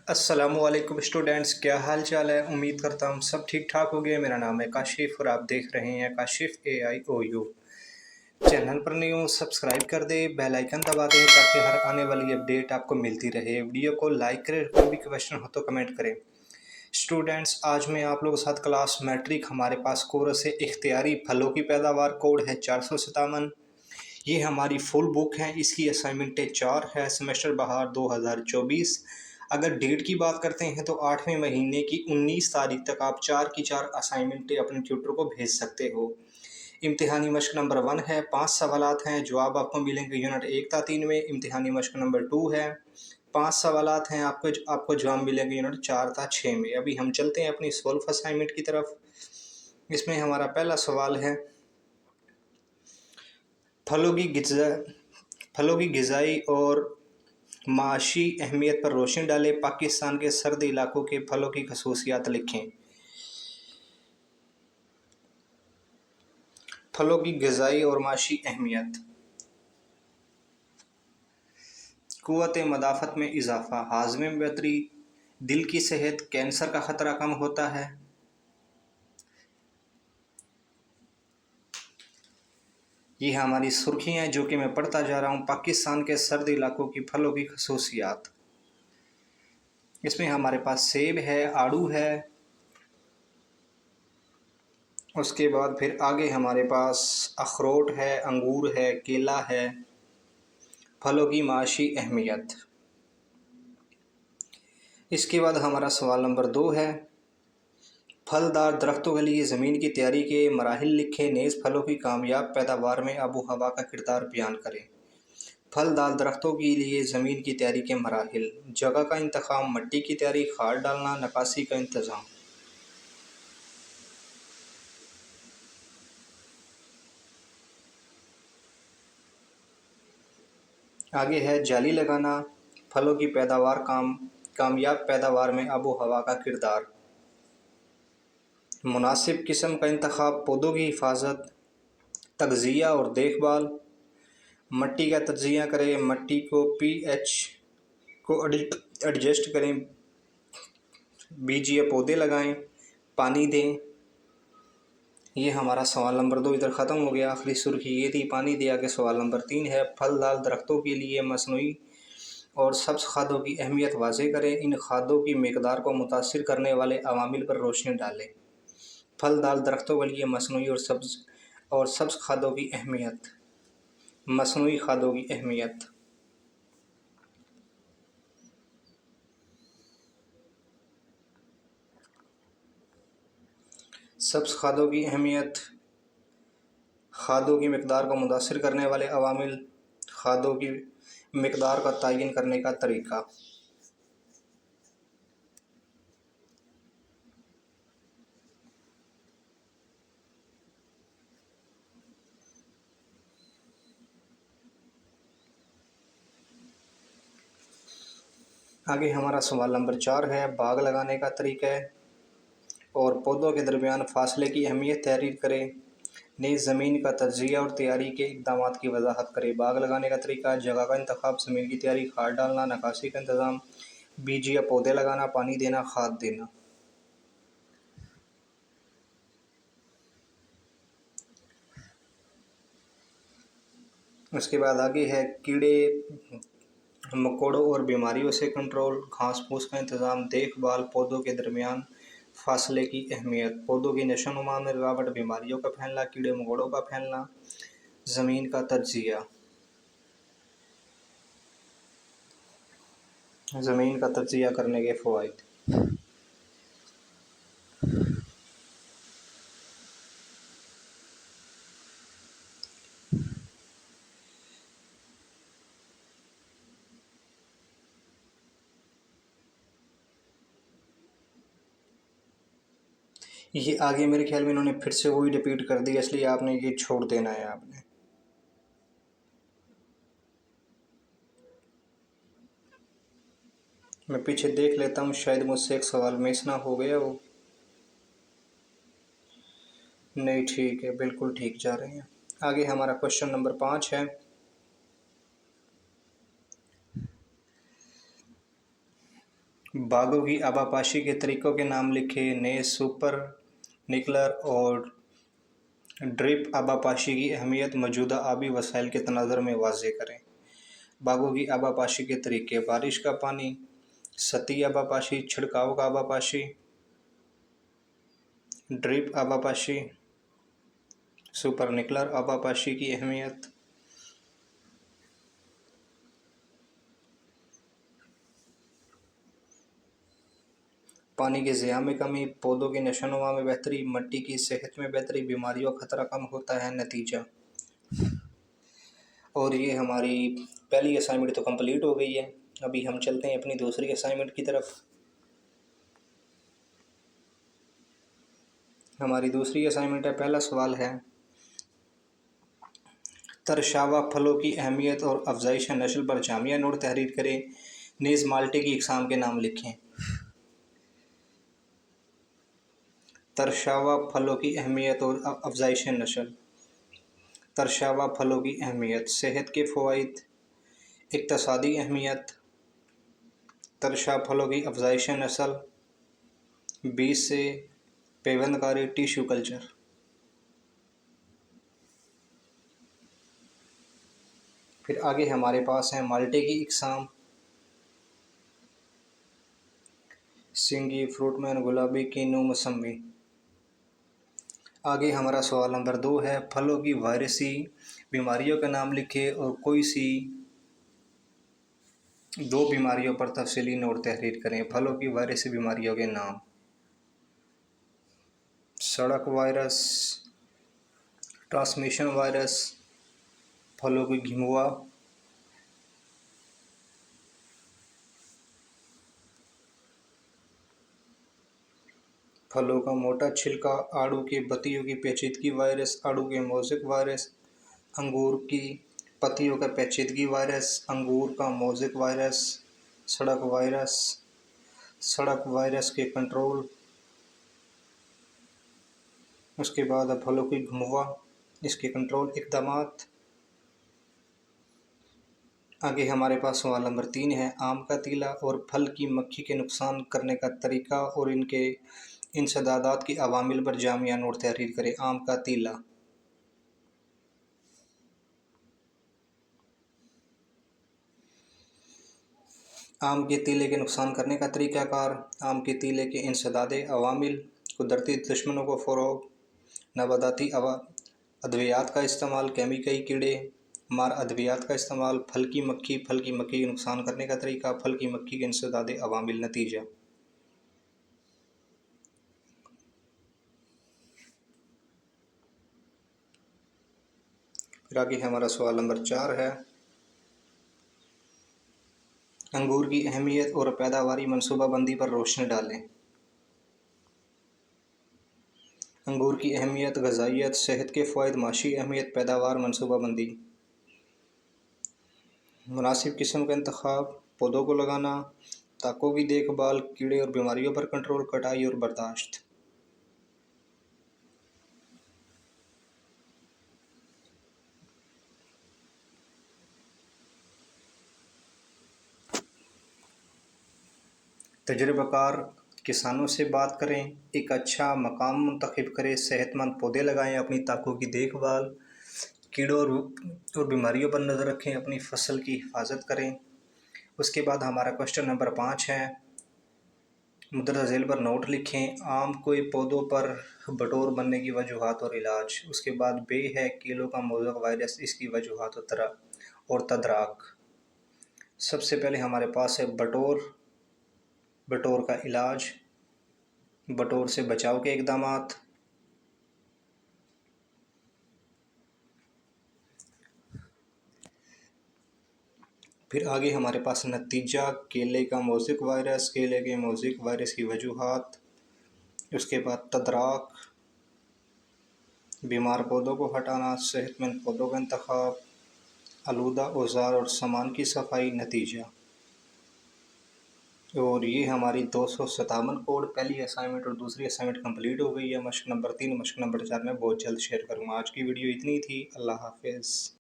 अस्सलामुअलैकुम स्टूडेंट्स, क्या हाल चाल है। उम्मीद करता हूँ सब ठीक ठाक हो गए। मेरा नाम है काशिफ और आप देख रहे हैं काशिफ AIOU। चैनल पर न्यू सब्सक्राइब कर दे, बेल आइकन दबा दें ताकि हर आने वाली अपडेट आपको मिलती रहे। वीडियो को लाइक करें, कोई भी क्वेश्चन हो तो कमेंट करें। स्टूडेंट्स, आज मैं आप लोगों के साथ क्लास मैट्रिक हमारे पास कोर्स है इख्तियारी फलों की पैदावार, कोड है 457। ये हमारी फुल बुक है। इसकी असाइनमेंट 4 है। सेमेस्टर बहार 2024। अगर डेट की बात करते हैं तो 8वें महीने की 19 तारीख तक आप 4 की 4 असाइनमेंटें अपने ट्यूटर को भेज सकते हो। इम्तिहानी मश्क नंबर 1 है, 5 सवालात हैं। जवाब आपको मिलेंगे यूनिट 1 था 3 में। इम्तिहानी मश्क नंबर 2 है, 5 सवालात हैं। आपको जवाब मिलेंगे यूनिट 4 था 6 में। अभी हम चलते हैं अपनी सोल्व असाइनमेंट की तरफ। इसमें हमारा पहला सवाल है, फलों की ग़िज़ाई और माशी अहमियत पर रोशनी डालें। पाकिस्तान के सर्द इलाकों के फलों की खसूसियात लिखें। फलों की ग़िज़ाई और माशी अहमियत। क़ुव्वत मदाफ़त में इजाफ़ा, हाज़मे में बेहतरी, दिल की सेहत, कैंसर का ख़तरा कम होता है। ये हमारी सुर्खियाँ हैं जो कि मैं पढ़ता जा रहा हूँ। पाकिस्तान के सर्द इलाकों की फलों की खसूसियात। इसमें हमारे पास सेब है, आड़ू है। उसके बाद फिर आगे हमारे पास अखरोट है, अंगूर है, केला है। फलों की माशी अहमियत। इसके बाद हमारा सवाल नंबर 2 है, फलदार दरख्तों के लिए ज़मीन की तैयारी के मराहिल लिखें। नेज़ फलों की कामयाब पैदावार में आबो हवा का किरदार बयान करें। फलदार दरख्तों के लिए ज़मीन की तैयारी के मराहिल: जगह का इंतखाब, मिट्टी की तैयारी, खाद डालना, नकासी का इंतज़ाम। आगे है जाली लगाना, फलों की पैदावार कामयाब पैदावार में आबो हवा का किरदार। मुनासिब किस्म का इंतखाब, पौधों की हिफाजत, तग़ज़िया और देखभाल। मिट्टी का तज़किया करें, मिट्टी को pH को एडजस्ट करें। बीज या पौधे लगाएं, पानी दें। ये हमारा सवाल नंबर 2 इधर ख़त्म हो गया। आखिरी सुर्खी ये थी, पानी दिया के सवाल नंबर 3 है, फलदार दरख्तों के लिए मसनूई और सब्ज़ खादों की अहमियत वाज़ेह करें। इन खादों की मिकदार को मुतासिर करने वाले अवामिल पर रोशनी डालें। फलदार दरख्तों के लिए मसनूई और सब्ज़ खादों की अहमियत। मसनूई खादों की अहमियत। सब्ज़ खादों की अहमियत, खादों की मिकदार को मुतासिर करने वाले अवामिल, खादों की मिकदार का तयन करने का तरीका। आगे हमारा सवाल नंबर 4 है, बाग लगाने का तरीका है और पौधों के दरमियान फासले की अहमियत तहरीर करें। नई ज़मीन का तज़किया और तैयारी के इक़दामात की वजाहत करें। बाग लगाने का तरीका: जगह का इंतखाब, ज़मीन की तैयारी, खाद डालना, नकासी का इंतज़ाम, बीज या पौधे लगाना, पानी देना, खाद देना। उसके बाद आगे है, कीड़े मकोड़ों और बीमारियों से कंट्रोल, घास फूस का इंतज़ाम, देखभाल, पौधों के दरमियान फासले की अहमियत, पौधों की नशोनुमा में रुकावट, बीमारियों का फैलना, कीड़े मकोड़ों का फैलना, ज़मीन का तज़किया। ज़मीन का तज़किया करने के फ़वाइद। ये आगे मेरे ख्याल में इन्होंने फिर से वही रिपीट कर दिया, इसलिए आपने ये छोड़ देना है। आपने मैं पीछे देख लेता हूँ, शायद मुझसे एक सवाल मिस ना हो गया वो। नहीं, ठीक है, बिल्कुल ठीक जा रहे हैं। आगे हमारा क्वेश्चन नंबर 5 है, बागों की आबापाशी के तरीक़ों के नाम लिखे। ने सुपर निकलर और ड्रिप आबापाशी की अहमियत मौजूदा आबी वसाइल के तनाज़ुर में वाज़ेह करें। बागों की आबापाशी के तरीके: बारिश का पानी, सतही आबापाशी, छिड़काव का आबापाशी, ड्रिप आबापाशी, सुपर निकलर आबापाशी की अहमियत। पानी के ज़िया में कमी, पौधों की नशोनुमा में बेहतरी, मिट्टी की सेहत में बेहतरी, बीमारियों का खतरा कम होता है। नतीजा। और ये हमारी पहली असाइनमेंट तो कंप्लीट हो गई है। अभी हम चलते हैं अपनी दूसरी असाइनमेंट की तरफ। हमारी दूसरी असाइनमेंट है, पहला सवाल है, तरशावा फलों की अहमियत और अफजाइश नस्ल पर जामिया नोट तहरीर करें। नेज़ माल्टे की इकसाम के नाम लिखें। तरशावा फलों की अहमियत और अफजाइश नस्ल। तरशावा फलों की अहमियत: सेहत के फ़वाइद, इक़्तिसादी अहमियत, तरशा फलों की अफजाइश नस्ल, बीज से पेवंदकारी, टिश्यू कल्चर। फिर आगे हमारे पास है माल्टे की इकसाम: सिंगी, फ्रूटमैन, गुलाबी, कीनू, मौसमी। आगे हमारा सवाल नंबर 2 है, फलों की वायरसी बीमारियों का नाम लिखे और कोई सी 2 बीमारियों पर तफसीली नोट तहरीर करें। फलों की वायरसी बीमारियों के नाम: सड़क वायरस, ट्रांसमिशन वायरस, फलों की घिमुआ। फलों का मोटा छिलका, आड़ू की पत्तियों की पेचीदगी वायरस, आड़ू के मोज़ेक वायरस, अंगूर की पत्तियों का पेचीदगी वायरस, अंगूर का मोज़ेक वायरस, सड़क वायरस, सड़क वायरस के कंट्रोल। उसके बाद फलों की घिमुआ, इसके कंट्रोल इक़दामात। आगे हमारे पास सवाल नंबर 3 है, आम का तीला और फल की मक्खी के नुकसान करने का तरीका और इनके इंसदादात की अवामिल पर जामिया नोट तहरीर करें। आम का तीला। आम के तीले के नुकसान करने का तरीक़ाकार: आम के तीले के इंसदादे अवामिल, कुदरती दुश्मनों को फ़रोग़, नबाताती अद्वियात का इस्तेमाल, केमिकई कीड़े मार अद्वियात का इस्तेमाल, फल की मक्खी के नुकसान करने का तरीका, फल की मक्खी के इंसदादे अवामिल। नतीजा। फिर आगे हमारा सवाल नंबर 4 है, अंगूर की अहमियत और पैदावारी मनसूबाबंदी पर रोशनी डालें। अंगूर की अहमियत, ग़िज़ाइयत, सेहत के फ़वाइद, माशी अहमियत, पैदावार, मनसूबाबंदी। मुनासिब किस्म का इंतख़ाब, पौधों को लगाना, ताकों की देखभाल, कीड़े और बीमारियों पर कंट्रोल, कटाई और बर्दाश्त। तजुर्बाकार किसानों से बात करें, एक अच्छा मकाम मुंतखब करें, सेहतमंद पौधे लगाएं, अपनी ताकों की देखभाल, कीड़ों और बीमारियों पर नज़र रखें, अपनी फसल की हिफाजत करें। उसके बाद हमारा क्वेश्चन नंबर 5 है, मुद्रता झेल पर नोट लिखें। आम के पौधों पर बटोर बनने की वजूहात और इलाज। उसके बाद बे है, कीलों का मोज़ेक वायरस, इसकी वजूहात और तदराक। सबसे पहले हमारे पास है बटोर, बटोर का इलाज, बटोर से बचाव के इक़दामात। फिर आगे हमारे पास नतीजा, केले का मोज़ेक वायरस, केले के मोज़ेक वायरस की वजूहात। उसके बाद तदराक, बीमार पौधों को हटाना, सेहतमंद पौधों का इंतख़ाब, आलूदा औज़ार और सामान की सफाई। नतीजा। और ये हमारी 257 कोड पहली असाइनमेंट और दूसरी असाइनमेंट कंप्लीट हो गई है। मश्क नंबर 3 मश्क नंबर 4 में बहुत जल्द शेयर करूँगा। आज की वीडियो इतनी थी। अल्लाह हाफ़िज़।